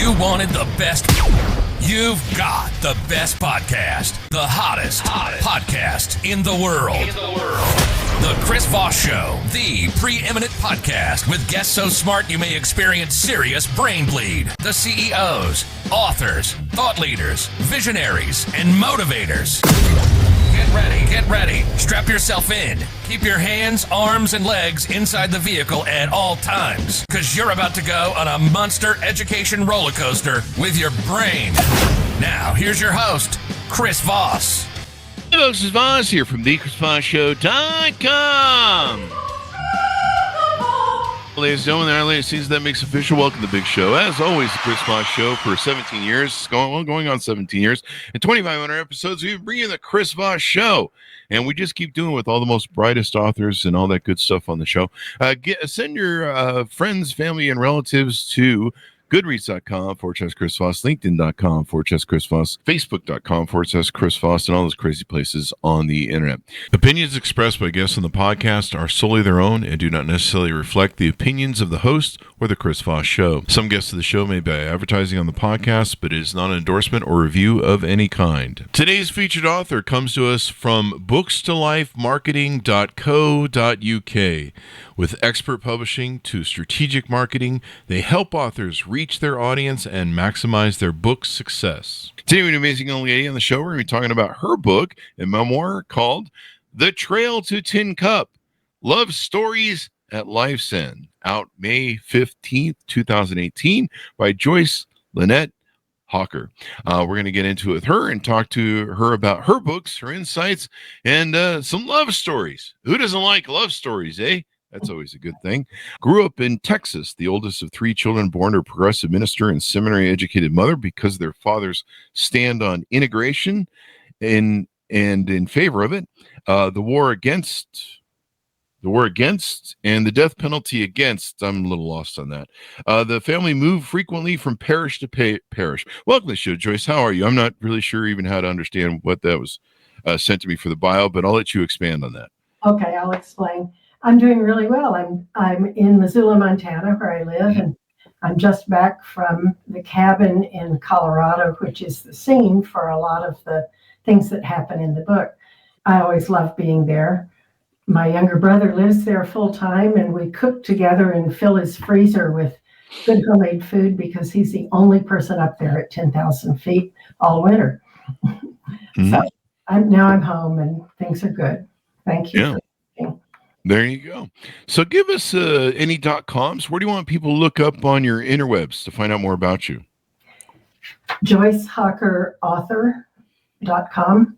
You wanted the best. You've got the best podcast. The hottest podcast in the world. The Chris Voss Show, the preeminent podcast with guests so smart you may experience serious brain bleed. The CEOs, authors, thought leaders, visionaries, and motivators. Get ready. Strap yourself in. Keep your hands, arms, and legs inside the vehicle at all times, because you're about to go on a monster education roller coaster with your brain. Now, here's your host, Chris Voss. Hey folks, it's Voss here from thechrisvossshow.com. Ladies and gentlemen, our latest season that makes official. Welcome to the big show. As always, the Chris Voss Show for 17 years, going on 17 years, and 2,500 episodes. We bring you the Chris Voss Show, and we just keep doing it with all the most brightest authors and all that good stuff on the show. Send your friends, family, and relatives to Goodreads.com/Chris Voss, LinkedIn.com/Chris Voss, Facebook.com/Chris Voss, and all those crazy places on the internet. Opinions expressed by guests on the podcast are solely their own and do not necessarily reflect the opinions of the host or the Chris Voss Show. Some guests of the show may be advertising on the podcast, but it is not an endorsement or review of any kind. Today's featured author comes to us from bookstolifemarketing.co.uk. With expert publishing to strategic marketing, they help authors reach their audience and maximize their book success. Today we have an amazing young lady on the show. We're going to be talking about her book and memoir called The Trail to Tincup, Love Stories at Life's End, out May 15th, 2018 by Joyce, Lynnette, Hocker. We're going to get into it with her and talk to her about her books, her insights, and some love stories. Who doesn't like love stories, eh? That's always a good thing. Grew up in Texas, the oldest of three children born to a progressive minister and seminary-educated mother because their fathers stand on integration and in favor of it. The war against and the death penalty against. I'm a little lost on that. The family moved frequently from parish to parish. Welcome to the show, Joyce. How are you? I'm not really sure even how to understand what that was sent to me for the bio, but I'll let you expand on that. Okay, I'll explain. I'm doing really well. I'm in Missoula, Montana, where I live, and I'm just back from the cabin in Colorado, which is the scene for a lot of the things that happen in the book. I always love being there. My younger brother lives there full time, and we cook together and fill his freezer with good homemade food because he's the only person up there at 10,000 feet all winter. Mm-hmm. So I'm home and things are good. Thank you. Yeah. There you go. So give us any .coms. Where do you want people to look up on your interwebs to find out more about you? JoyceHockerAuthor.com,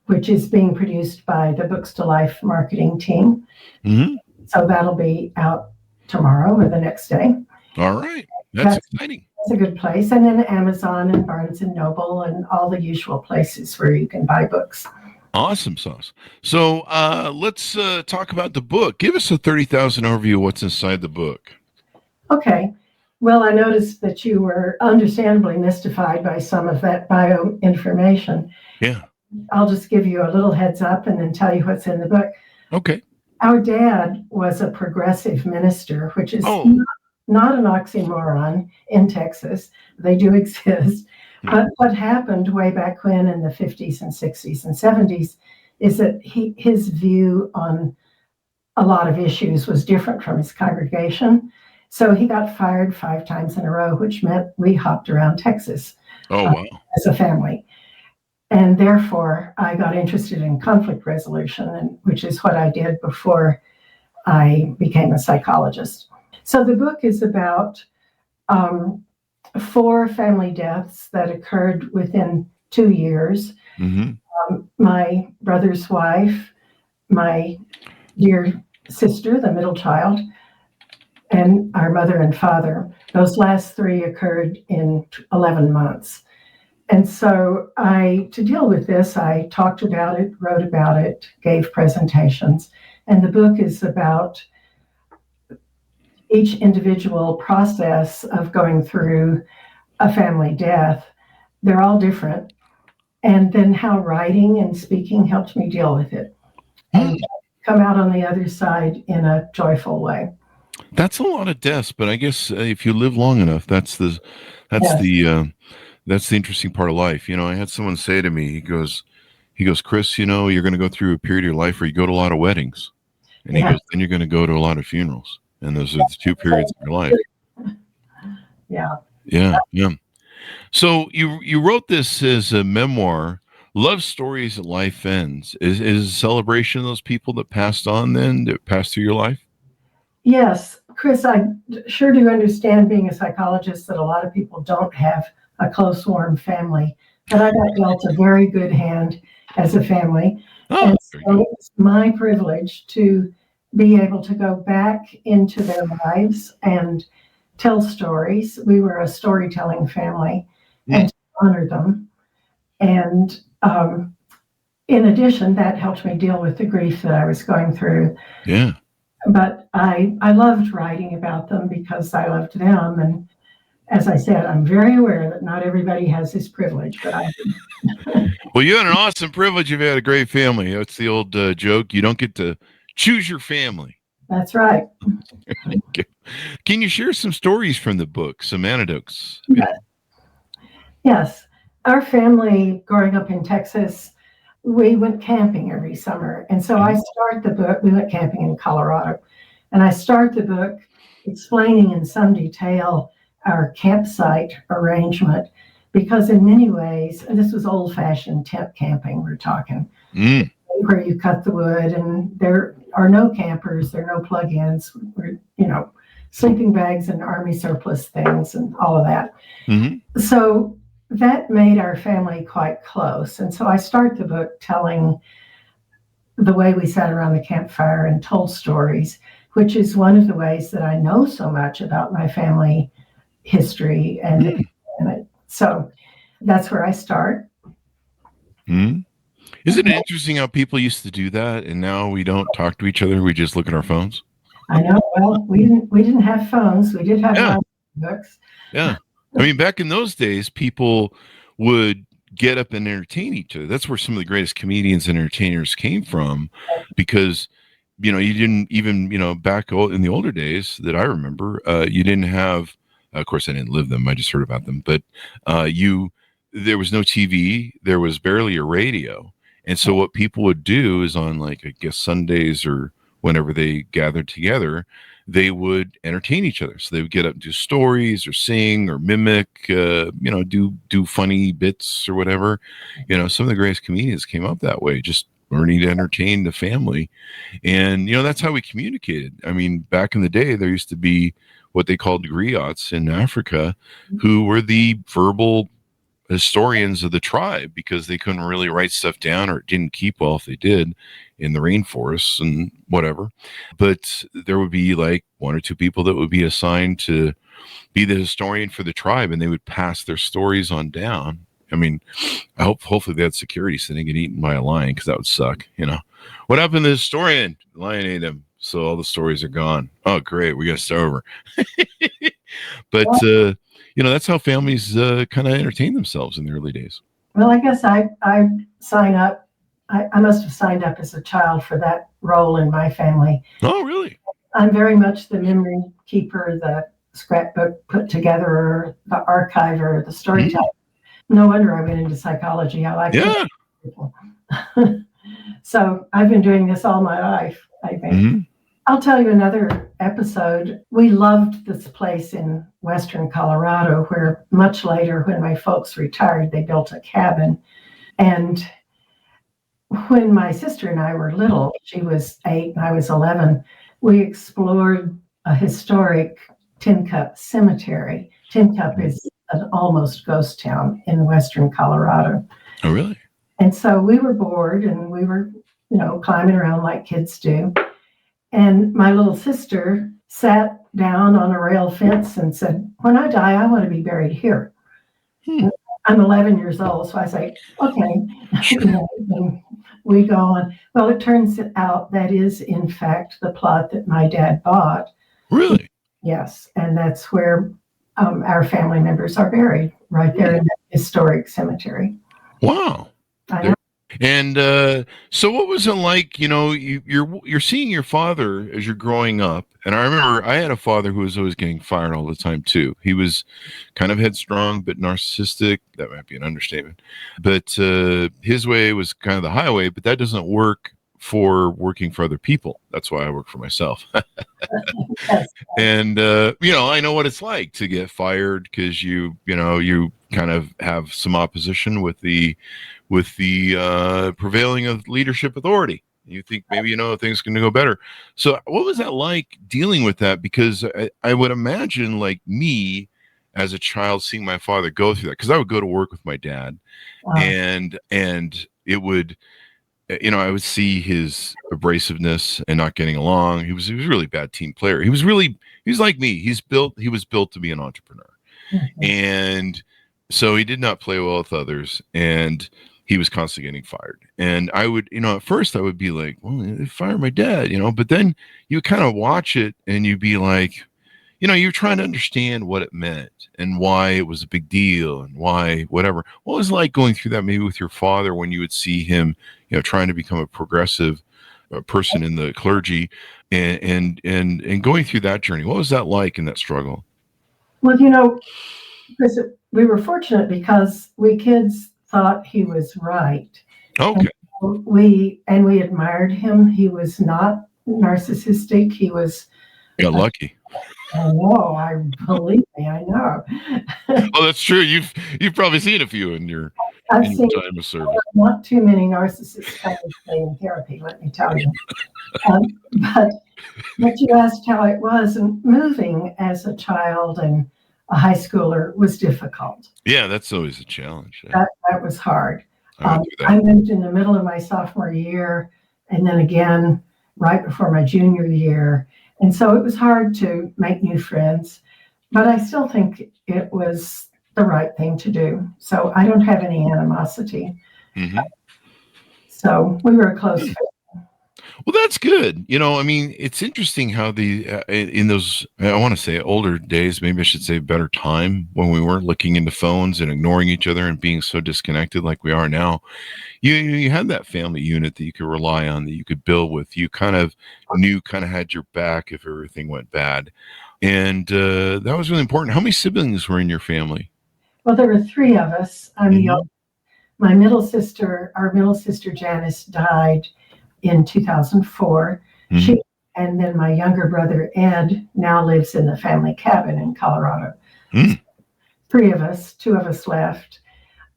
which is being produced by the Books to Life marketing team. Mm-hmm. So that'll be out tomorrow or the next day. All right. That's exciting. That's a good place. And then Amazon and Barnes & Noble and all the usual places where you can buy books. Awesome sauce. So let's talk about the book. Give us a 30,000 overview of what's inside the book. Okay. Well, I noticed that you were understandably mystified by some of that bio information. Yeah. I'll just give you a little heads up and then tell you what's in the book. Okay. Our dad was a progressive minister, which is not an oxymoron in Texas. They do exist. But what happened way back when in the 50s and 60s and 70s is that his view on a lot of issues was different from his congregation. So he got fired 5 times in a row, which meant we hopped around Texas as a family. And therefore, I got interested in conflict resolution, which is what I did before I became a psychologist. So the book is about 4 family deaths that occurred within 2 years. Mm-hmm. My brother's wife, my dear sister, the middle child, and our mother and father. Those last 3 occurred in 11 months. And so to deal with this, I talked about it, wrote about it, gave presentations. And the book is about each individual process of going through a family death. They're all different. And then how writing and speaking helped me deal with it and come out on the other side in a joyful way. That's a lot of deaths, but I guess if you live long enough, that's Yes. that's the interesting part of life. I had someone say to me, he goes, Chris, you're going to go through a period of your life where you go to a lot of weddings, and he Yeah. goes, then you're going to go to a lot of funerals, and those are the two periods of your life. Yeah. Yeah, yeah. So you wrote this as a memoir, Love Stories at Life Ends. Is a celebration of those people that passed on then, that passed through your life? Yes, Chris, I sure do understand, being a psychologist, that a lot of people don't have a close, warm family, but I got dealt a very good hand as a family. Oh, And very so good. it's my privilege to be able to go back into their lives and tell stories. We were a storytelling family, and to honor them. And in addition, that helped me deal with the grief that I was going through. Yeah. But I loved writing about them because I loved them. And as I said, I'm very aware that not everybody has this privilege, but I do. Well, you had an awesome privilege. You've had a great family. It's the old joke. You don't get to choose your family. That's right. Can you share some stories from the book, some anecdotes? Yes. Our family, growing up in Texas, we went camping every summer. And so I start the book, we went camping in Colorado, and I start the book explaining in some detail our campsite arrangement, because in many ways, and this was old-fashioned tent camping we're talking, where you cut the wood, and there are no campers, there are no plug-ins, sleeping bags and army surplus things and all of that. Mm-hmm. So that made our family quite close. And so I start the book telling the way we sat around the campfire and told stories, which is one of the ways that I know so much about my family history and the people in it. So that's where I start. Isn't it interesting how people used to do that, and now we don't talk to each other, we just look at our phones? I know. Well, we didn't have phones. We did have books. Yeah. I mean, back in those days, people would get up and entertain each other. That's where some of the greatest comedians and entertainers came from, because, you didn't even, back in the older days that I remember, you didn't have, of course, I didn't live them. I just heard about them. But there was no TV. There was barely a radio. And so what people would do is on, like, I guess, Sundays or whenever they gathered together, they would entertain each other. So they would get up and do stories or sing or mimic, do funny bits or whatever. Some of the greatest comedians came up that way, just learning to entertain the family. And, that's how we communicated. I mean, back in the day, there used to be what they called griots in Africa, who were the verbal historians of the tribe, because they couldn't really write stuff down, or it didn't keep well if they did, in the rainforests and whatever. But there would be like one or two people that would be assigned to be the historian for the tribe, and they would pass their stories on down. I mean, hopefully they had security so they didn't get eaten by a lion, because that would suck. What happened to the historian? The lion ate him, so all the stories are gone. Oh, great, we got to start over. But that's how families kind of entertain themselves in the early days. Well, I guess I sign up. I must have signed up as a child for that role in my family. Oh, really? I'm very much the memory keeper, the scrapbook put together, the archiver, the storyteller. No wonder I went into psychology. I like people. So I've been doing this all my life, I think. I'll tell you another episode. We loved this place in western Colorado, where much later, when my folks retired, they built a cabin. And when my sister and I were little, she was 8 and I was 11, we explored a historic Tincup cemetery. Tincup is an almost ghost town in western Colorado. Oh, really? And so we were bored, and we were, climbing around like kids do. And my little sister sat down on a rail fence and said, when I die, I want to be buried here. I'm 11 years old, so I say, okay. And we go on. Well, it turns out that is, in fact, the plot that my dad bought. Really? Yes, and that's where our family members are buried, right there in that historic cemetery. Wow. I know. And so, what was it like? You're seeing your father as you're growing up, and I remember I had a father who was always getting fired all the time too. He was kind of headstrong, but narcissistic. That might be an understatement. But his way was kind of the highway. But that doesn't work for working for other people. That's why I work for myself. Yes. And I know what it's like to get fired because you kind of have some opposition with the prevailing of leadership authority. You think maybe things can go better. So what was that like dealing with that? Because I would imagine, like me as a child, seeing my father go through that, because I would go to work with my dad. Wow. And it would, I would see his abrasiveness and not getting along. He was a really bad team player. He was like me. He was built to be an entrepreneur. Mm-hmm. And so he did not play well with others, and he was constantly getting fired. And I would, at first I would be like, well, they fired my dad, but then you kind of watch it and you'd be like, you're trying to understand what it meant and why it was a big deal and why whatever. What was it like going through that maybe with your father when you would see him, trying to become a progressive person in the clergy and going through that journey? What was that like in that struggle? Well, Chris, we were fortunate because we kids thought he was right. Okay. And we admired him. He was not narcissistic. He was. Got lucky. I know. Believe me, I know. Oh, that's true. You've probably seen a few in your time of service. Not too many narcissists kind of stay in therapy, let me tell you. But you asked how it was, and moving as a child and a high schooler was difficult. Yeah, that's always a challenge. That was hard. I moved in the middle of my sophomore year, and then again right before my junior year. And so it was hard to make new friends, but I still think it was the right thing to do. So I don't have any animosity. Mm-hmm. So we were a close family. Well, that's good. It's interesting how in those, I want to say older days, maybe I should say better time, when we weren't looking into phones and ignoring each other and being so disconnected like we are now, you had that family unit that you could rely on, that you could build with. You kind of had your back if everything went bad. And that was really important. How many siblings were in your family? Well, there were three of us. I'm the oldest. Our middle sister Janice died in 2004. Mm-hmm. And then my younger brother Ed now lives in the family cabin in Colorado. Mm. Three of us, two of us left.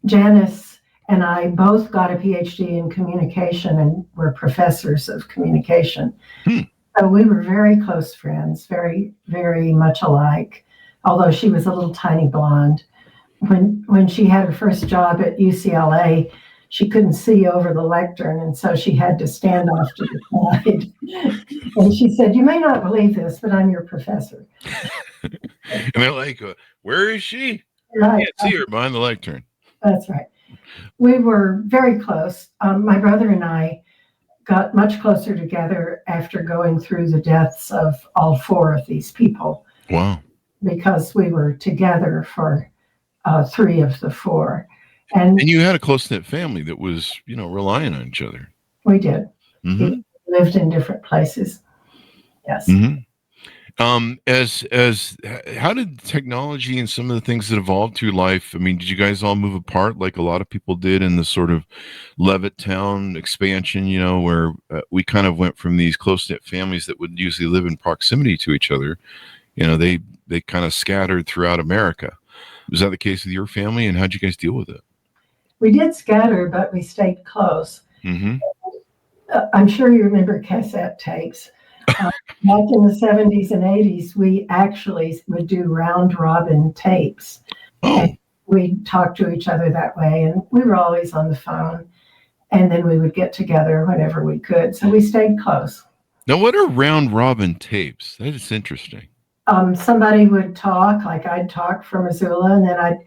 Janice and I both got a PhD in communication and were professors of communication. Mm. So we were very close friends, very, very much alike, although she was a little tiny blonde. When she had her first job at UCLA, she couldn't see over the lectern, and so she had to stand off to the side. And she said, "You may not believe this, but I'm your professor." And they're like, where is she? Right. I can't see her behind the lectern. That's right. We were very close. My brother and I got much closer together after going through the deaths of all four of these people. Wow. Because we were together for three of the four. And you had a close-knit family that was, relying on each other. We did. Mm-hmm. We lived in different places. Yes. Mm-hmm. How did technology and some of the things that evolved through life, did you guys all move apart like a lot of people did in the sort of Levittown expansion, where we kind of went from these close-knit families that would usually live in proximity to each other, they kind of scattered throughout America. Was that the case with your family, and how'd you guys deal with it? We did scatter, but we stayed close. Mm-hmm. I'm sure you remember cassette tapes. Back in the 70s and 80s, we actually would do round robin tapes. Oh. We'd talk to each other that way, and we were always on the phone. And then we would get together whenever we could. So we stayed close. Now, what are round robin tapes? That is interesting. Somebody would talk, like I'd talk from Missoula, and then I'd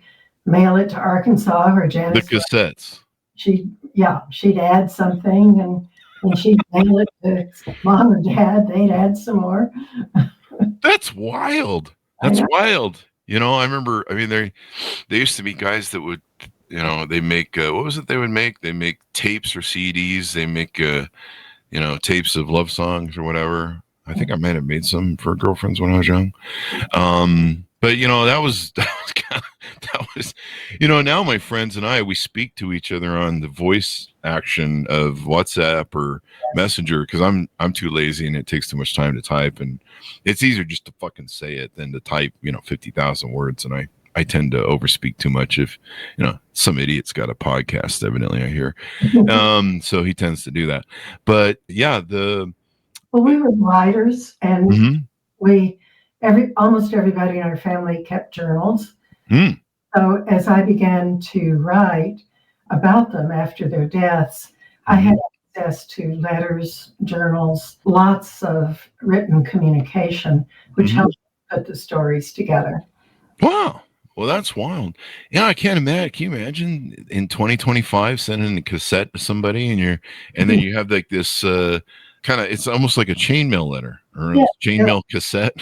mail it to Arkansas or Janice. The cassettes. She'd add something, and she'd mail it to mom or dad. They'd add some more. That's wild. That's wild. I remember, there used to be guys that would they make, what was it they would make? They make tapes or CDs. They make, tapes of love songs or whatever. I think I might have made some for girlfriends when I was young. But that was now my friends and I, we speak to each other on the voice action of WhatsApp or Messenger, because I'm too lazy and it takes too much time to type, and it's easier just to fucking say it than to type 50,000 words, and I tend to overspeak too much. If some idiot's got a podcast, evidently, I hear, so he tends to do that. But yeah, we were writers, and mm-hmm. almost everybody in our family kept journals. Mm. So as I began to write about them after their deaths, I had access to letters, journals, lots of written communication, which helped put the stories together. Wow. Well, that's wild. Yeah, I can't imagine. Can you imagine in 2025 sending a cassette to somebody and then you have like this kind of, it's almost like a chainmail letter or a chainmail cassette.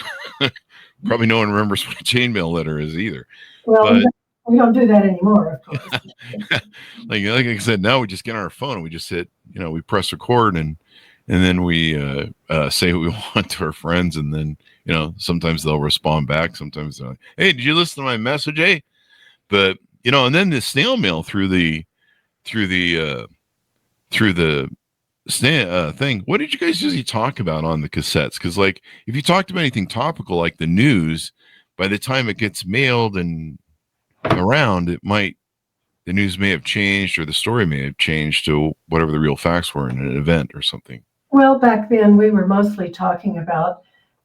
Probably no one remembers what a chainmail letter is either. Well, we don't do that anymore, of course. like I said, now we just get on our phone and we just hit, we press record and then we say what we want to our friends, and then sometimes they'll respond back. Sometimes they're like, "Hey, did you listen to my message?" Hey, but and then the snail mail through the thing. What did you guys usually talk about on the cassettes? Because like if you talked about anything topical like the news, by the time it gets mailed and around, the news may have changed or the story may have changed to whatever the real facts were in an event or something. Well, back then we were mostly talking about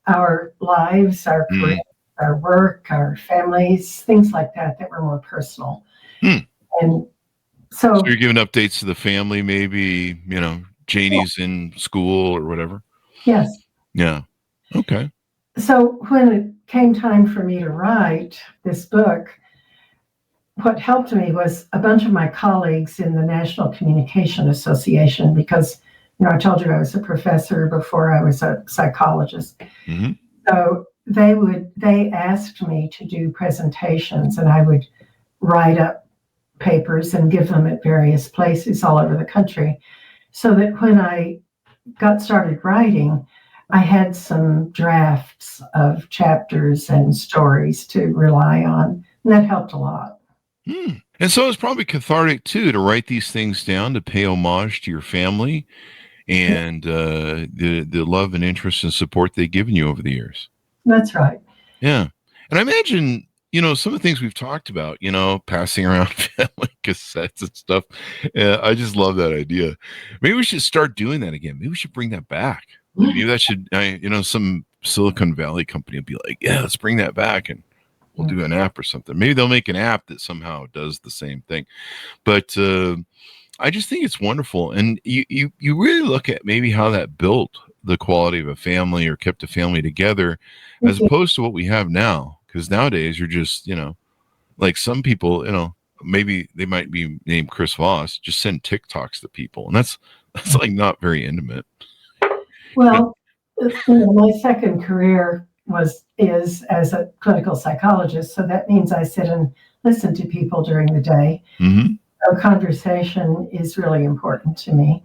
our lives, our career, our work, our families, things like that were more personal. And so you're giving updates to the family, maybe, Janie's in school or whatever. Yes. Yeah. Okay. So when it came time for me to write this book, what helped me was a bunch of my colleagues in the National Communication Association, because I told you I was a professor before I was a psychologist. Mm-hmm. So they asked me to do presentations, and I would write up papers and give them at various places all over the country, so that when I got started writing, I had some drafts of chapters and stories to rely on, and that helped a lot. And so it's probably cathartic too to write these things down, to pay homage to your family and the love and interest and support they've given you over the years. That's right. Yeah. And I imagine, some of the things we've talked about, passing around family cassettes and stuff. I just love that idea. Maybe we should start doing that again. Maybe we should bring that back. Maybe that should, some Silicon Valley company will be like, yeah, let's bring that back and we'll do an app or something. Maybe they'll make an app that somehow does the same thing. But I just think it's wonderful. And you really look at maybe how that built the quality of a family or kept a family together as opposed to what we have now. Because nowadays you're just, like some people, maybe they might be named Chris Voss, just send TikToks to people. And that's like not very intimate. Well, my second career is as a clinical psychologist. So that means I sit and listen to people during the day. Mm-hmm. So conversation is really important to me.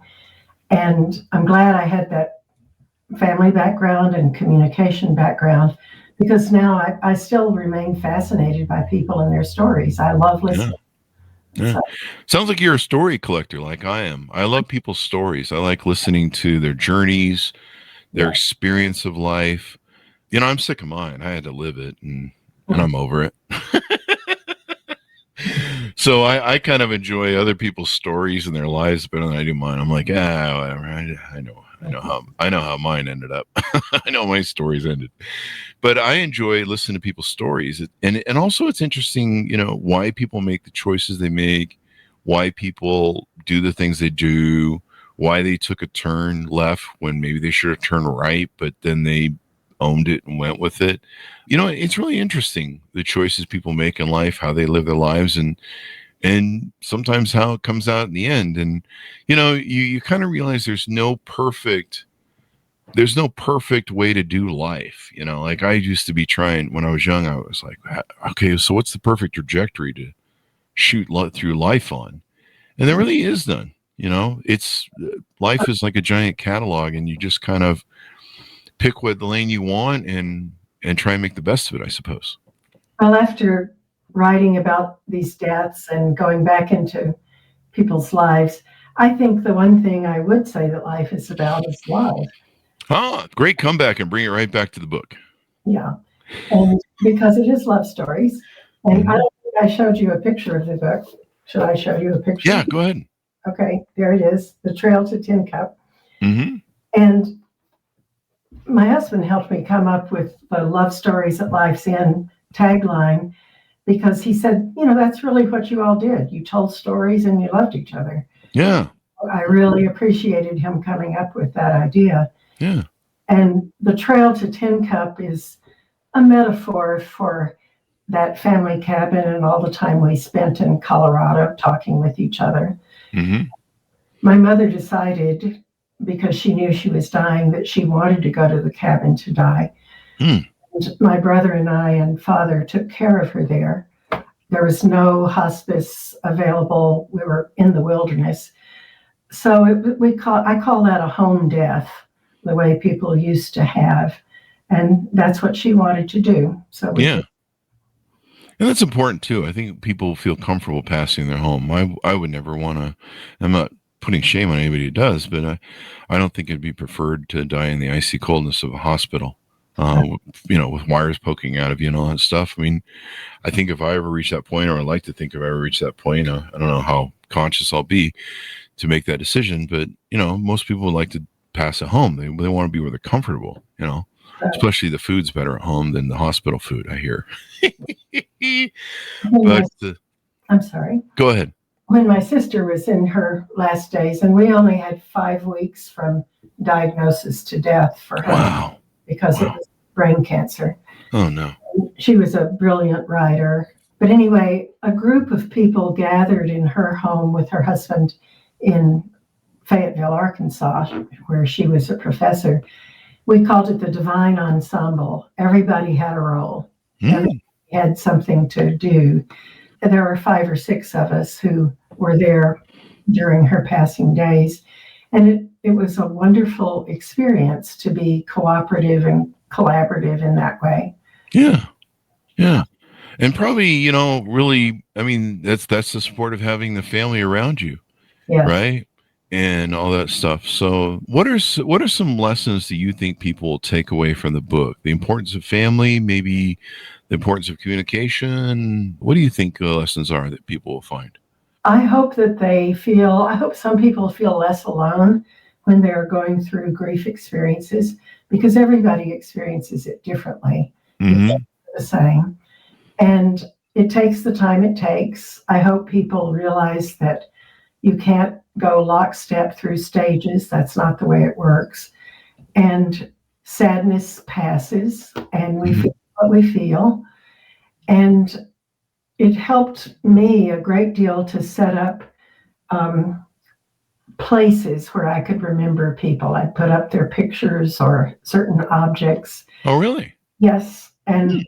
And I'm glad I had that family background and communication background, because now I still remain fascinated by people and their stories. I love listening. Yeah. So. Sounds like you're a story collector like I am. I love people's stories. I like listening to their journeys, their experience of life. I'm sick of mine. I had to live it and I'm over it. So I kind of enjoy other people's stories and their lives better than I do mine. I'm like, whatever. I know how mine ended up. I know my stories ended, but I enjoy listening to people's stories. And also it's interesting, why people make the choices they make, why people do the things they do, why they took a turn left when maybe they should have turned right, but then they owned it and went with it. It's really interesting, the choices people make in life, how they live their lives, and sometimes how it comes out in the end. And you kind of realize there's no perfect way to do life. Like I used to be trying when I was young. I was like, okay, so what's the perfect trajectory shoot through life on. And there really is none. It's life is like a giant catalog, and you just kind of pick what the lane you want and try and make the best of it, I suppose. Well, after writing about these deaths and going back into people's lives, I think the one thing I would say that life is about is love. Great comeback, and bring it right back to the book. Yeah. And because it is love stories. And I don't think I showed you a picture of the book. Should I show you a picture? Yeah, go ahead. Okay, there it is, The Trail to Tincup. Mm-hmm. And my husband helped me come up with the Love Stories at Life's End tagline, because he said, that's really what you all did. You told stories and you loved each other. Yeah. I really appreciated him coming up with that idea. Yeah. And the Trail to Tincup is a metaphor for that family cabin and all the time we spent in Colorado talking with each other. Mm-hmm. My mother decided, because she knew she was dying, that she wanted to go to the cabin to die. And my brother and I and father took care of her there. There was no hospice available. We were in the wilderness. So I call that a home death, the way people used to have. And that's what she wanted to do. So yeah. And that's important too. I think people feel comfortable passing their home. I would never want to. I'm not putting shame on anybody who does, but I don't think it'd be preferred to die in the icy coldness of a hospital, with wires poking out of you and all that stuff. I mean, I think if I ever reach that point, or I'd like to think if I ever reach that point, I don't know how conscious I'll be to make that decision, but most people would like to pass at home. They want to be where they're comfortable, especially the food's better at home than the hospital food, I hear. But I'm sorry. Go ahead. When my sister was in her last days, and we only had 5 weeks from diagnosis to death for her, because it was brain cancer. Oh, no. She was a brilliant writer. But anyway, a group of people gathered in her home with her husband in Fayetteville, Arkansas, where she was a professor. We called it the Divine Ensemble. Everybody had a role. Everybody had something to do. And there were 5 or 6 of us who were there during her passing days. And it was a wonderful experience to be cooperative and collaborative in that way. Yeah. Yeah. And probably, really, I mean, that's the support of having the family around you. Yes. Right. And all that stuff. So what are some lessons that you think people will take away from the book? The importance of family, maybe the importance of communication. What do you think the lessons are that people will find? I hope some people feel less alone when they're going through grief experiences, because everybody experiences it differently. It's not the same. And it takes the time it takes. I hope people realize that you can't go lockstep through stages. That's not the way it works. And sadness passes, and we feel what we feel. And it helped me a great deal to set up places where I could remember people. I'd put up their pictures or certain objects. Oh, really? Yes. And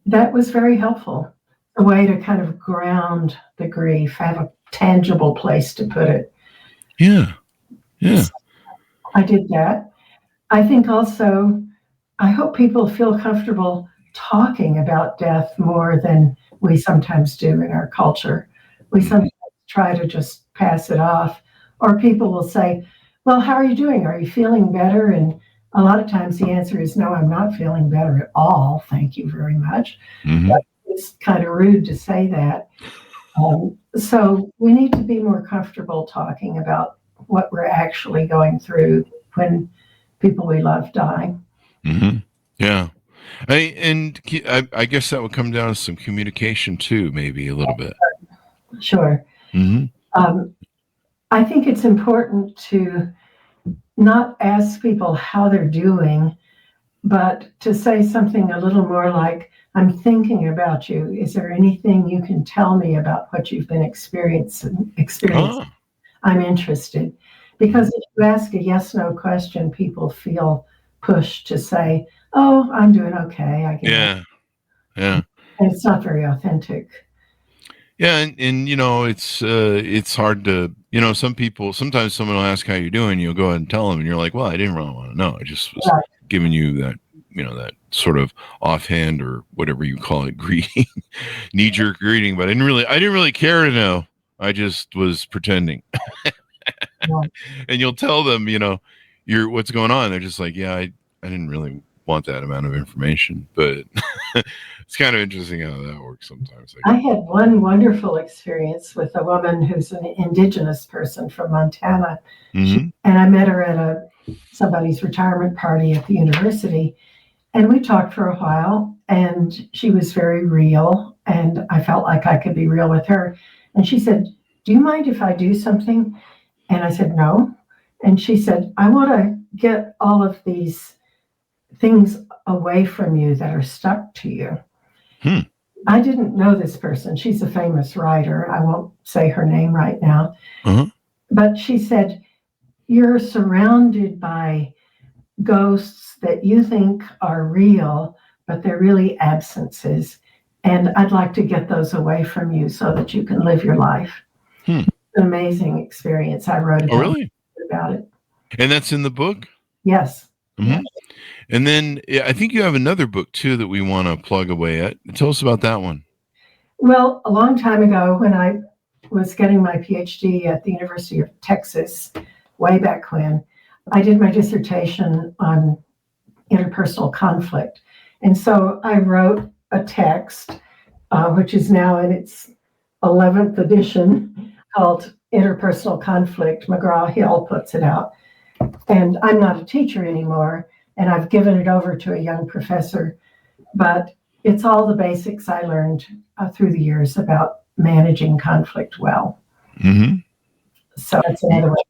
that was very helpful. A way to kind of ground the grief, have a tangible place to put it. Yeah. Yeah. So I did that. I think also, I hope people feel comfortable talking about death more than we sometimes do in our culture. We sometimes try to just pass it off, or people will say, well, how are you doing? Are you feeling better? And a lot of times the answer is, no, I'm not feeling better at all. Thank you very much. But it's kind of rude to say that. So we need to be more comfortable talking about what we're actually going through when people we love die. Yeah. I guess that would come down to some communication too, maybe a little bit. Sure. I think it's important to not ask people how they're doing, but to say something a little more like, I'm thinking about you. Is there anything you can tell me about what you've been experiencing? I'm interested. Because if you ask a yes/no question, people feel pushed to say, oh, I'm doing okay, I guess. Yeah. And it's not very authentic. Yeah, and it's hard to, sometimes someone will ask how you're doing, you'll go ahead and tell them, and you're like, well, I didn't really want to know. I just was giving you that, that sort of offhand or whatever you call it, greeting, knee-jerk greeting, but I didn't really care to know. I just was pretending. And you'll tell them, what's going on. They're just like, yeah, I didn't really want that amount of information, but it's kind of interesting how that works sometimes. I had one wonderful experience with a woman who's an indigenous person from Montana. And I met her at somebody's retirement party at the university, and we talked for a while, and she was very real, and I felt like I could be real with her. And she said, do you mind if I do something? And I said, no. And she said, I want to get all of these things away from you that are stuck to you. I didn't know this person. She's a famous writer. I won't say her name right now. But she said, you're surrounded by ghosts that you think are real, but they're really absences. And I'd like to get those away from you so that you can live your life. It's an amazing experience. I wrote about it. And that's in the book? Yes. And then I think you have another book too that we want to plug away at. Tell us about that one. Well, a long time ago when I was getting my PhD at the University of Texas, way back when, I did my dissertation on interpersonal conflict. And so I wrote a text, which is now in its 11th edition, called Interpersonal Conflict. McGraw-Hill puts it out. And I'm not a teacher anymore, and I've given it over to a young professor, but it's all the basics I learned through the years about managing conflict well. So that's another way.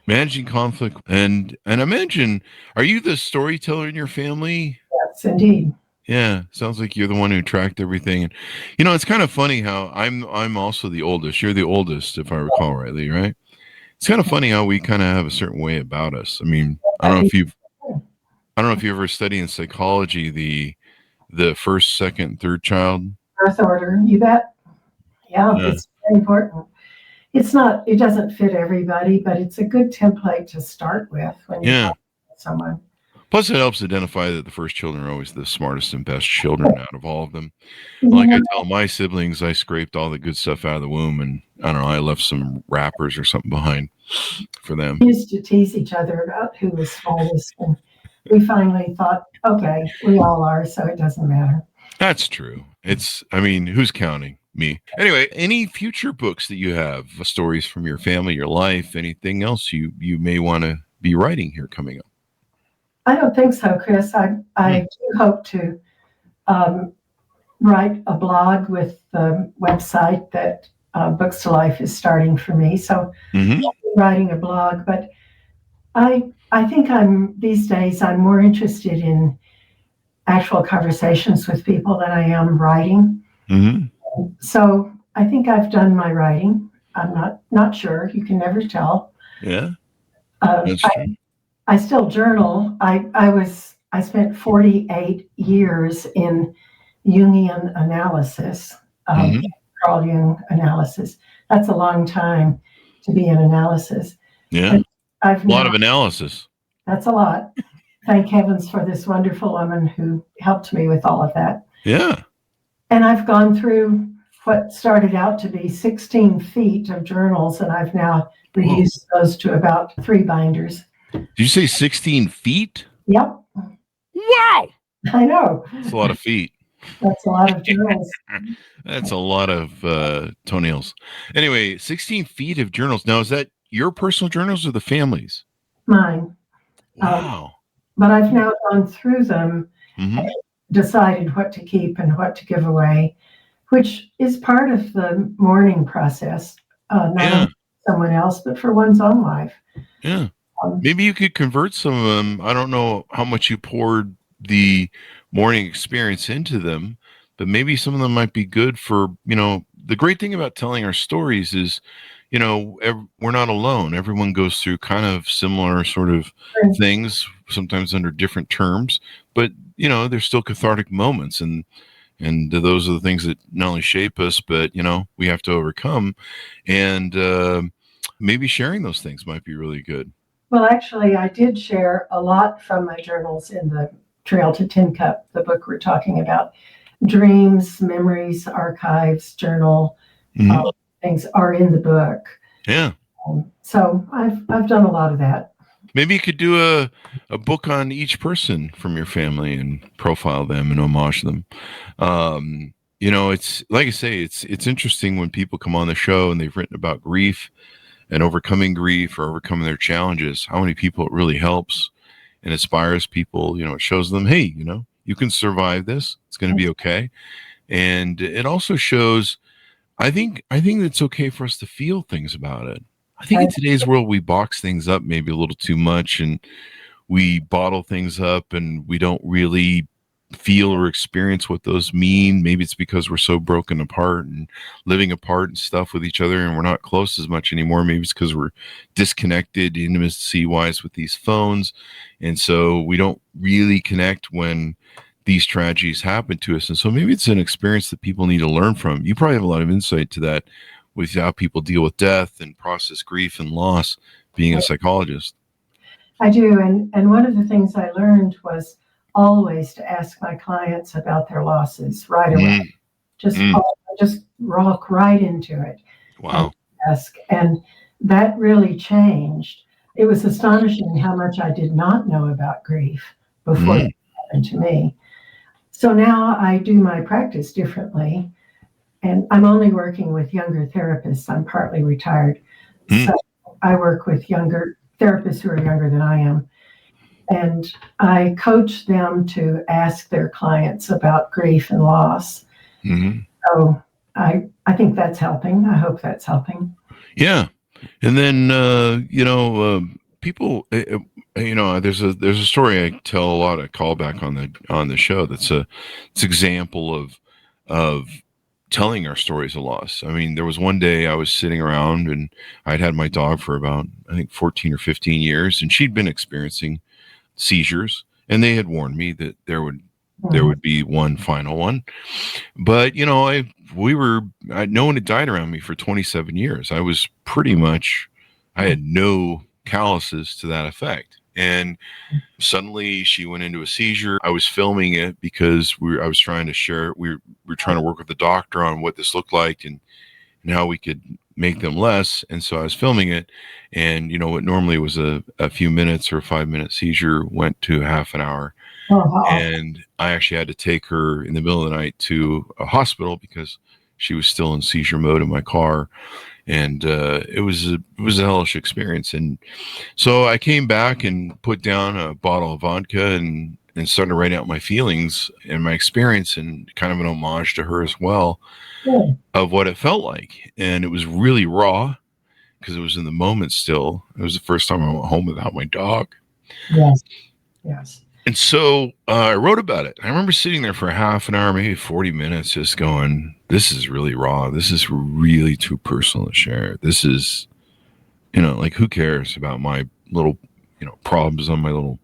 Managing conflict. And I imagine, are you the storyteller in your family? Yes, indeed. Yeah, sounds like you're the one who tracked everything. And it's kind of funny how I'm also the oldest. You're the oldest, if I recall rightly, right? It's kind of funny how we kind of have a certain way about us. I mean, I don't know if you ever study in psychology the first, second, third child birth order. You bet. Yeah, it's very important. It doesn't fit everybody, but it's a good template to start with when you talk to someone. Plus, it helps identify that the first children are always the smartest and best children out of all of them. Like I tell my siblings, I scraped all the good stuff out of the womb, and I don't know, I left some wrappers or something behind for them. We used to tease each other about who was smartest, and we finally thought, okay, we all are, so it doesn't matter. That's true. Who's counting? Me. Anyway, any future books that you have, stories from your family, your life, anything else you may want to be writing here coming up? I don't think so, Chris. I do hope to write a blog with the website that Books to Life is starting for me. So I'll be writing a blog, but I think these days I'm more interested in actual conversations with people than I am writing. So I think I've done my writing. I'm not sure. You can never tell. Yeah. That's true. I still journal. I spent 48 years in Jungian analysis, Carl Jung analysis. That's a long time to be in analysis. Yeah. A lot of analysis. That's a lot. Thank heavens for this wonderful woman who helped me with all of that. Yeah. And I've gone through what started out to be 16 feet of journals, and I've now reduced those to about 3 binders. Did you say 16 feet? Yep. Wow. I know. That's a lot of feet. That's a lot of journals. That's a lot of toenails. Anyway, 16 feet of journals. Now, is that your personal journals or the family's? Mine. Wow. But I've now gone through them and decided what to keep and what to give away, which is part of the mourning process, not only someone else, but for one's own life. Yeah. Maybe you could convert some of them. I don't know how much you poured the mourning experience into them, but maybe some of them might be good for, the great thing about telling our stories is, we're not alone. Everyone goes through kind of similar sort of things, sometimes under different terms, but, there's still cathartic moments. And And those are the things that not only shape us, but, we have to overcome. And maybe sharing those things might be really good. Well, actually, I did share a lot from my journals in the Trail to Tincup, the book we're talking about. Dreams, memories, archives, journal, things are in the book. Yeah. So I've done a lot of that. Maybe you could do a book on each person from your family and profile them and homage them. It's like I say, it's interesting when people come on the show and they've written about grief and overcoming grief or overcoming their challenges, how many people it really helps and inspires people. It shows them, hey, you can survive this. It's going to be okay. And it also shows, I think it's okay for us to feel things about it. I think in today's world, we box things up maybe a little too much, and we bottle things up, and we don't really feel or experience what those mean. Maybe it's because we're so broken apart and living apart and stuff with each other, and we're not close as much anymore. Maybe it's because we're disconnected intimacy-wise with these phones, and so we don't really connect when these tragedies happen to us. And so maybe it's an experience that people need to learn from. You probably have a lot of insight to that with how people deal with death and process grief and loss, being a psychologist. I do. And one of the things I learned was always to ask my clients about their losses right away. Just rock right into it. Wow. And that really changed. It was astonishing how much I did not know about grief before it happened to me. So now I do my practice differently. And I'm only working with younger therapists. I'm partly retired. So I work with younger therapists who are younger than I am. And I coach them to ask their clients about grief and loss. So I think that's helping. I hope that's helping. Yeah. And then, people, there's a story I tell a lot of callback on the show. It's example of telling our stories of loss. I mean, there was one day I was sitting around and I'd had my dog for about, I think 14 or 15 years, and she'd been experiencing seizures, and they had warned me that there would be one final one. But, no one had died around me for 27 years. I was I had no calluses to that effect. And suddenly she went into a seizure. I was filming it because I was trying to share. We were trying to work with the doctor on what this looked like and how we could make them less. And so I was filming it, and what normally was a few minutes or a 5-minute seizure went to half an hour. And I actually had to take her in the middle of the night to a hospital because she was still in seizure mode in my car. And it was a hellish experience. And so I came back and put down a bottle of vodka and started writing out my feelings and my experience, and kind of an homage to her as well, of what it felt like. And it was really raw because it was in the moment still. It was the first time I went home without my dog. Yes. And so I wrote about it. I remember sitting there for a half an hour, maybe 40 minutes, just going, this is really raw. This is really too personal to share. This is, who cares about my little, problems on my little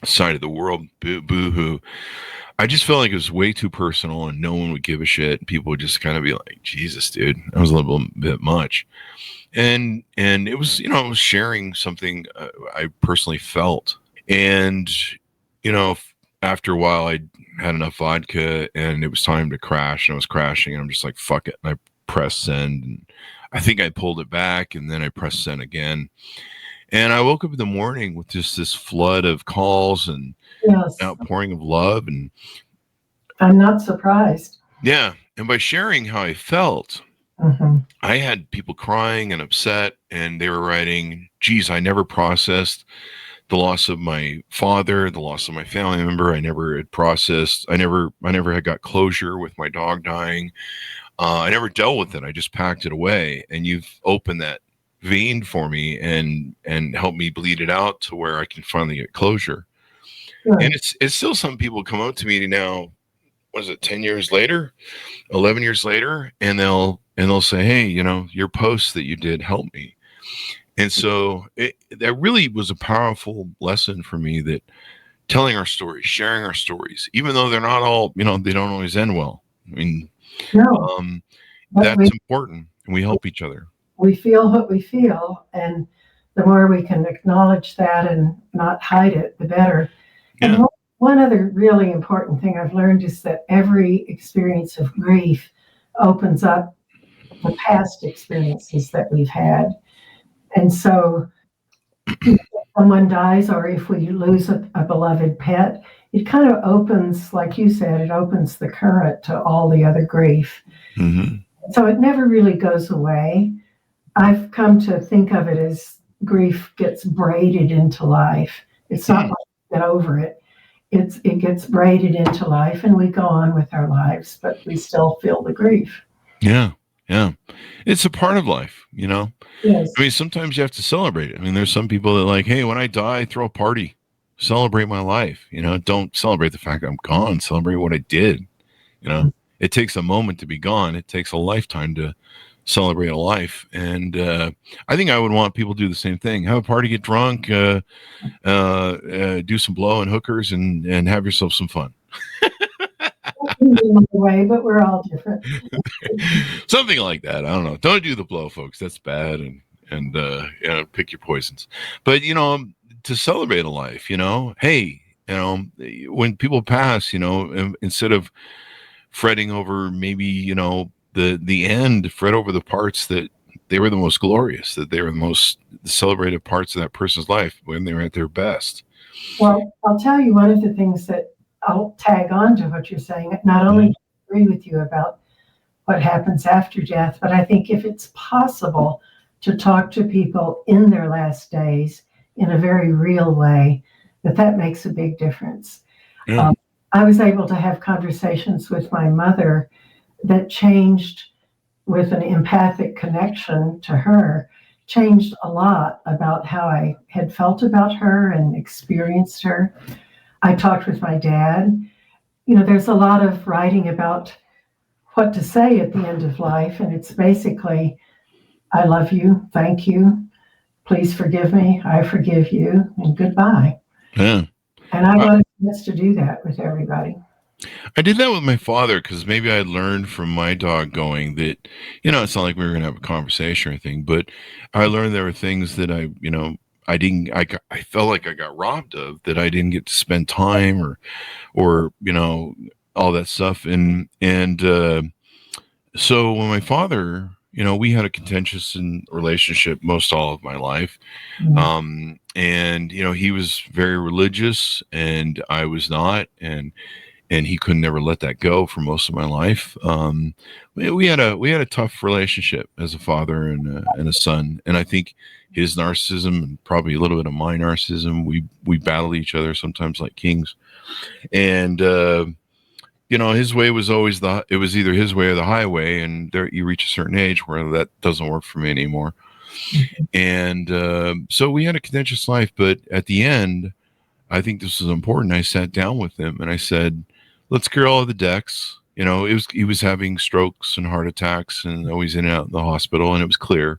side of the world? Boo-hoo. I just felt like it was way too personal and no one would give a shit. People would just kind of be like, Jesus, dude, that was a little bit much. And it was, I was sharing something I personally felt. And, after a while I had enough vodka and it was time to crash, and I was crashing, and I'm just like, fuck it. And I pressed send, and I think I pulled it back, and then I pressed send again. And I woke up in the morning with just this flood of calls and outpouring of love. And I'm not surprised. Yeah. And by sharing how I felt, I had people crying and upset, and they were writing, geez, I never processed the loss of my father, the loss of my family member. I never had processed. I never had got closure with my dog dying. I never dealt with it. I just packed it away. And you've opened that vein for me and helped me bleed it out to where I can finally get closure. Right. And it's still, some people come up to me now, what is it, 10 years later, 11 years later, and they'll say, hey, your post that you did helped me. And so that really was a powerful lesson for me, that telling our stories, sharing our stories, even though they're not all, they don't always end well. I mean, No, that's important. And we help each other. We feel what we feel, and the more we can acknowledge that and not hide it, the better. Yeah. And one other really important thing I've learned is that every experience of grief opens up the past experiences that we've had. And so if someone dies, or if we lose a beloved pet, it kind of opens, like you said, it opens the current to all the other grief. Mm-hmm. So it never really goes away. I've come to think of it as grief gets braided into life. It's not like we get over it. It gets braided into life, and we go on with our lives, but we still feel the grief. Yeah. Yeah. It's a part of life, Yes. I mean, sometimes you have to celebrate it. I mean, there's some people that like, hey, when I die, throw a party, celebrate my life, don't celebrate the fact that I'm gone, celebrate what I did. It takes a moment to be gone. It takes a lifetime to celebrate a life. And I think I would want people to do the same thing. Have a party, get drunk, do some blow and hookers, and have yourself some fun. Way, but we're all different. Something like that. I don't know. Don't do the blow, folks. That's bad. And pick your poisons. But, to celebrate a life, hey, when people pass, instead of fretting over maybe, the end, fret over the parts that they were the most glorious, that they were the most celebrated parts of that person's life when they were at their best. Well, I'll tell you one of the things that I'll tag on to what you're saying. Not only do I agree with you about what happens after death, but I think if it's possible to talk to people in their last days in a very real way, that makes a big difference. Yeah. I was able to have conversations with my mother that changed, with an empathic connection to her, changed a lot about how I had felt about her and experienced her. I talked with my dad. There's a lot of writing about what to say at the end of life, and it's basically, I love you, thank you, please forgive me, I forgive you, and goodbye. Yeah. And I wanted us to do that with everybody. I did that with my father because maybe I learned from my dog going that, it's not like we were going to have a conversation or anything, but I learned there were things that I felt like I got robbed of, that I didn't get to spend time or all that stuff. And so when my father, we had a contentious relationship most all of my life. Mm-hmm. And he was very religious and I was not, and he couldn't never let that go for most of my life. We had a tough relationship as a father and a son. And I think his narcissism and probably a little bit of my narcissism, we battled each other sometimes like kings. And, his way was always it was either his way or the highway. And there you reach a certain age where that doesn't work for me anymore. Mm-hmm. And so we had a contentious life, but at the end, I think this is important. I sat down with him and I said, let's clear all of the decks. He was having strokes and heart attacks and always in and out of the hospital. And it was clear,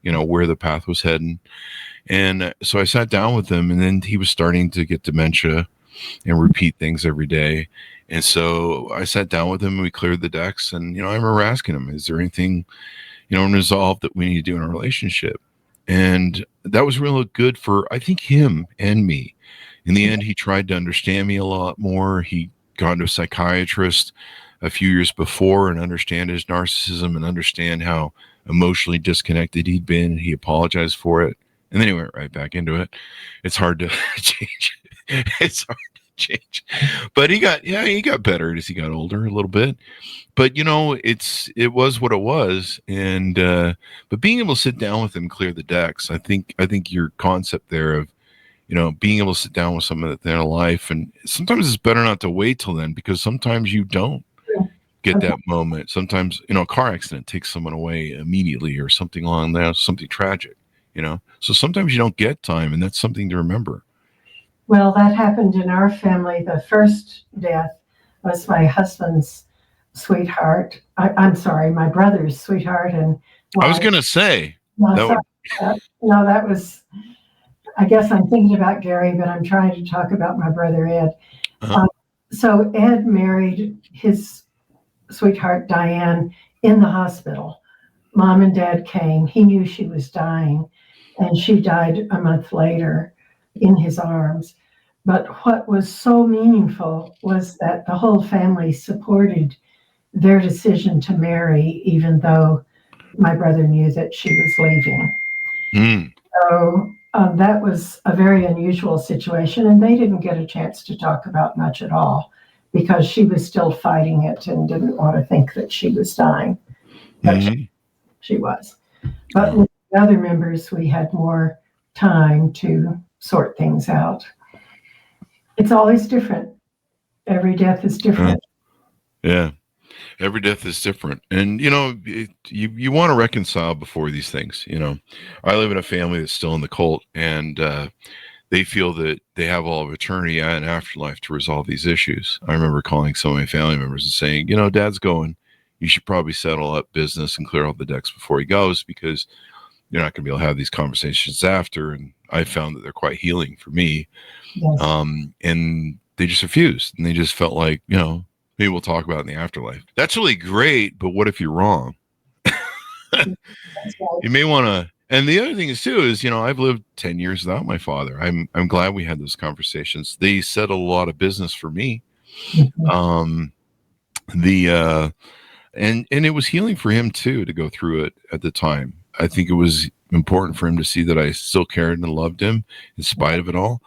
where the path was heading. And so I sat down with him, and then he was starting to get dementia and repeat things every day. And so I sat down with him and we cleared the decks. And, I remember asking him, is there anything, unresolved that we need to do in our relationship? And that was really good for, I think, him and me. In the end, he tried to understand me a lot more. He gone to a psychiatrist a few years before and understand his narcissism and understand how emotionally disconnected he'd been. He apologized for it. And then he went right back into it. It's hard to change. It's hard to change. But he got better as he got older a little bit. But it was what it was. And but being able to sit down with him, clear the decks, I think your concept there of being able to sit down with someone at the end of life. And sometimes it's better not to wait till then, because sometimes you don't get that moment. Sometimes, a car accident takes someone away immediately or something along that, something tragic, So sometimes you don't get time, and that's something to remember. Well, that happened in our family. The first death was my husband's sweetheart. I'm sorry, my brother's sweetheart. And I was going to say. That was... I guess I'm thinking about Gary, but I'm trying to talk about my brother Ed. Uh-huh. So Ed married his sweetheart Diane in the hospital. Mom and Dad came. He knew she was dying, and she died a month later in his arms. But what was so meaningful was that the whole family supported their decision to marry, even though my brother knew that she was leaving. Mm. So that was a very unusual situation, and they didn't get a chance to talk about much at all because she was still fighting it and didn't want to think that she was dying. But she was. But with the other members, we had more time to sort things out. It's always different. Every death is different. Yeah. Every death is different. And, you want to reconcile before these things. I live in a family that's still in the cult, and they feel that they have all of eternity and afterlife to resolve these issues. I remember calling some of my family members and saying, Dad's going. You should probably settle up business and clear all the decks before he goes, because you're not going to be able to have these conversations after. And I found that they're quite healing for me. Yes. And they just refused. And they just felt like, maybe we'll talk about it in the afterlife. That's really great, but what if you're wrong? You may want to. And the other thing is too is, I've lived 10 years without my father. I'm glad we had those conversations. They settled a lot of business for me. And it was healing for him too to go through it at the time. I think it was important for him to see that I still cared and loved him in spite of it all,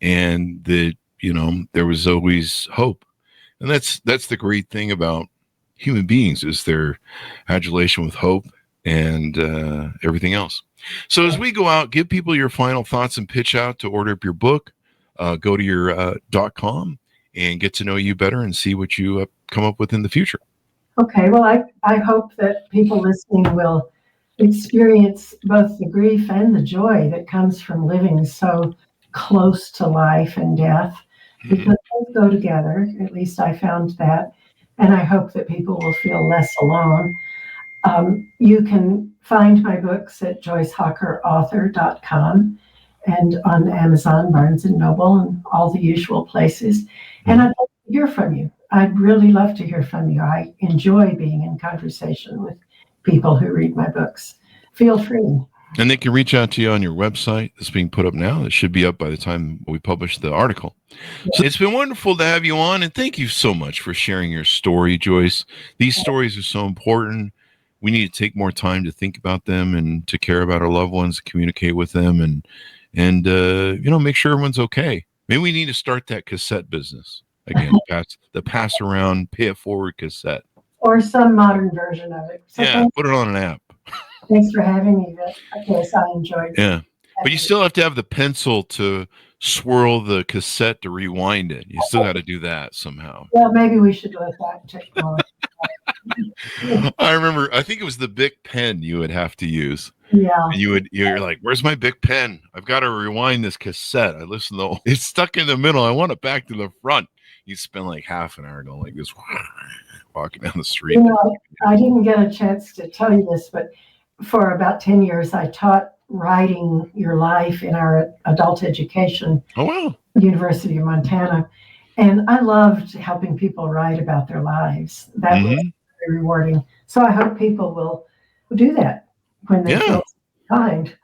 and that there was always hope. And that's the great thing about human beings, is their adulation with hope and everything else. So as we go out, give people your final thoughts and pitch out to order up your book. Go to your .com and get to know you better and see what you come up with in the future. Okay, well, I hope that people listening will experience both the grief and the joy that comes from living so close to life and death, because those go together. At least I found that. And I hope that people will feel less alone. You can find my books at joycehockerauthor.com and on Amazon, Barnes & Noble, and all the usual places. And I'd like to hear from you. I'd really love to hear from you. I enjoy being in conversation with people who read my books. Feel free. And they can reach out to you on your website that's being put up now. It should be up by the time we publish the article. So it's been wonderful to have you on, and thank you so much for sharing your story, Joyce. These stories are so important. We need to take more time to think about them and to care about our loved ones, communicate with them, and make sure everyone's okay. Maybe we need to start that cassette business again. Pass around, pay it forward cassette, or some modern version of it. So put it on an app. Thanks for having me. Yes, I enjoyed it. Yeah, but you still have to have the pencil to swirl the cassette to rewind it. You still got to do that somehow. Well, maybe we should let that technology. I think it was the Bic pen you would have to use. Yeah. And you're like, where's my Bic pen? I've got to rewind this cassette. I listen to it's stuck in the middle. I want it back to the front. You spend like half an hour going like this, walking down the street. I didn't get a chance to tell you this, but for about 10 years, I taught writing your life in our adult education. Oh, wow. University of Montana. And I loved helping people write about their lives. That was very rewarding. So I hope people will do that when they feel kind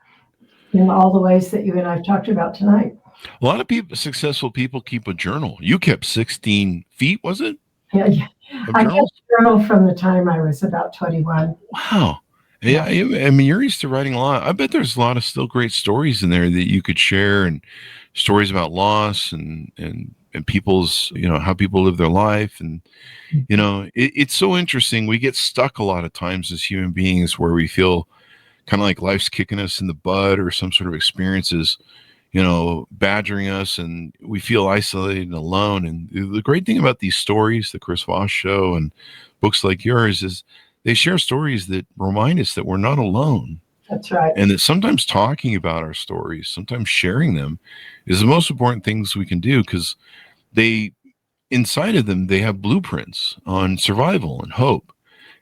in all the ways that you and I've talked about tonight. A lot of successful people keep a journal. You kept 16 feet, was it? Yeah. I kept a journal from the time I was about 21. Wow. Yeah, I mean, you're used to writing a lot. I bet there's a lot of still great stories in there that you could share, and stories about loss and people's, how people live their life. And, it's so interesting. We get stuck a lot of times as human beings where we feel kind of like life's kicking us in the butt, or some sort of experiences, badgering us, and we feel isolated and alone. And the great thing about these stories, the Chris Voss Show and books like yours, is they share stories that remind us that we're not alone. That's right. And that sometimes talking about our stories, sometimes sharing them, is the most important things we can do, because inside of them, they have blueprints on survival and hope.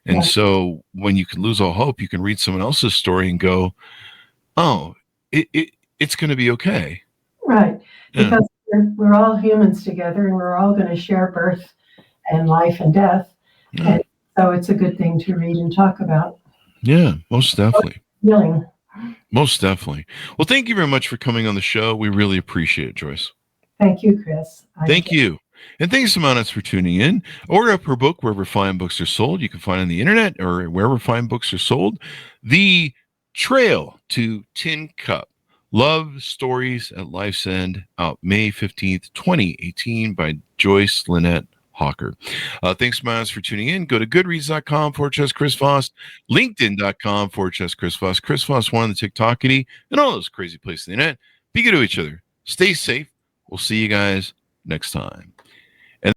And so when you can lose all hope, you can read someone else's story and go, oh, it's going to be okay. Right. Because we're all humans together, and we're all going to share birth and life and death. Yeah. And so it's a good thing to read and talk about. Yeah, most definitely. Healing. Most definitely. Well, thank you very much for coming on the show. We really appreciate it, Joyce. Thank you, Chris. Thank you. And thanks to Mounts for tuning in. Order up her book wherever fine books are sold. You can find it on the internet or wherever fine books are sold. The Trail to Tincup. Love Stories at Life's End, out May 15th, 2018 by Joyce, Lynnette, Hocker. Thanks, Miles, for tuning in. Go to goodreads.com/Chris Voss, linkedin.com/Chris Voss, Chris Voss 1 on the TikTokity, and all those crazy places on the internet. Be good to each other. Stay safe. We'll see you guys next time.